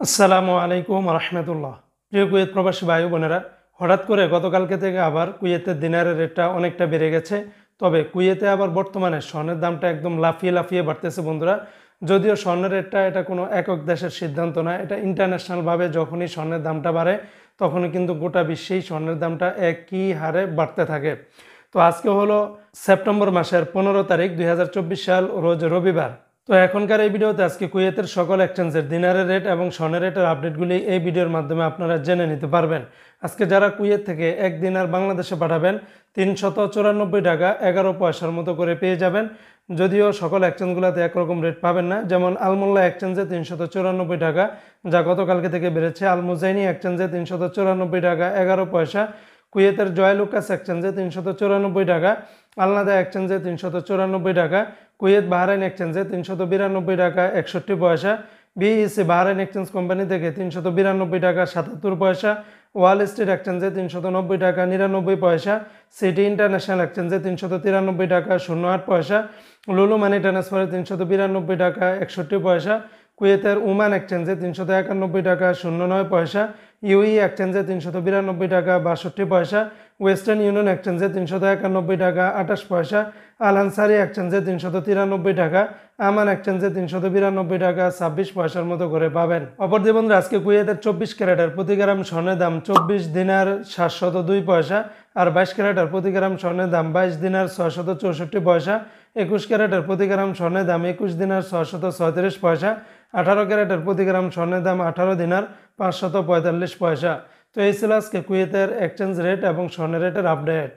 আসসালামু আলাইকুম রহমতুল্লাহ। প্রিয় কুয়েত প্রবাসী ভাই বোনেরা, হঠাৎ করে গতকালকে থেকে আবার কুয়েতের দিনারের রেটটা অনেকটা বেড়ে গেছে। তবে কুয়েতে আবার বর্তমানে স্বর্ণের দামটা একদম লাফিয়ে লাফিয়ে বাড়তেছে বন্ধুরা। যদিও স্বর্ণের রেটটা এটা কোনো একক দেশের সিদ্ধান্ত না, এটা ইন্টারন্যাশনালভাবে যখনই স্বর্ণের দামটা বাড়ে তখনই কিন্তু গোটা বিশ্বেই স্বর্ণের দামটা একই হারে বাড়তে থাকে। তো আজকে হলো সেপ্টেম্বর মাসের 15 তারিখ 2024 সাল, রোজ রবিবার। তো এখনকার এই ভিডিওতে আজকে কুয়েতের সকল এক্সচেঞ্জের দিনারের রেট এবং স্বর্ণের রেটের আপডেটগুলি এই ভিডিওর মাধ্যমে আপনারা জেনে নিতে পারবেন। আজকে যারা কুয়েত থেকে এক দিনার বাংলাদেশে পাঠাবেন 394 টাকা 11 পয়সার মতো করে পেয়ে যাবেন। যদিও সকল এক্সচেঞ্জগুলোতে একরকম রেট পাবেন না, যেমন আলমোল্লা এক্সচেঞ্জে 394 টাকা, যা গতকালকে থেকে বেড়েছে। আল মুজাইনি এক্সচেঞ্জে 394 টাকা 11 পয়সা, কুয়েতের জয়লুকাস এক্সচেঞ্জে 394 টাকা, আলনাদা এক্সচেঞ্জে 394 টাকা, কুয়েত বাহরাইন এক্সচেঞ্জে 392 টাকা 61 পয়সা, বিইসি বাহরাইন এক্সচেঞ্জ কোম্পানি থেকে 392 টাকা 77 পয়সা, ওয়াল স্ট্রিট এক্সচেঞ্জে 390 টাকা 99 পয়সা, সিটি ইন্টারন্যাশনাল এক্সচেঞ্জে 393 টাকা 08 পয়সা, লুলু মানি ট্রান্সফারে 392 টাকা 61 পয়সা, কুয়েতের ওমান এক্সচেঞ্জে 391 টাকা 09 পয়সা, ইউই এক্সচেঞ্জে 392 টাকা 62 পয়সা, ওয়েস্টার্ন ইউনিয়ন এক্সচেঞ্জে 391 টাকা 28 পয়সা, আল আনসারি এক্সচেঞ্জে 393 টাকা, আমান এক্সচেঞ্জে 392 টাকা 26 পয়সার মতো করে পাবেন। অপরদিকে বন্ধুরা, আজকে কুয়েতের 24 ক্যারেটের প্রতি গ্রাম স্বর্ণের দাম 24 দিনার 702 পয়সা, আর 22 ক্যারেটের প্রতি গ্রাম স্বর্ণের দাম 22 দিনার 664 পয়সা, 21 ক্যারেটের প্রতি গ্রাম স্বর্ণের দাম 21 দিনার 637 পয়সা, 18 ক্যারেটের প্রতি গ্রাম স্বর্ণের দাম 18 দিনার 545 পয়সা। তো এই ছিল আজকে কুয়েতের এক্সচেঞ্জ রেট এবং স্বর্ণের রেটের আপডেট।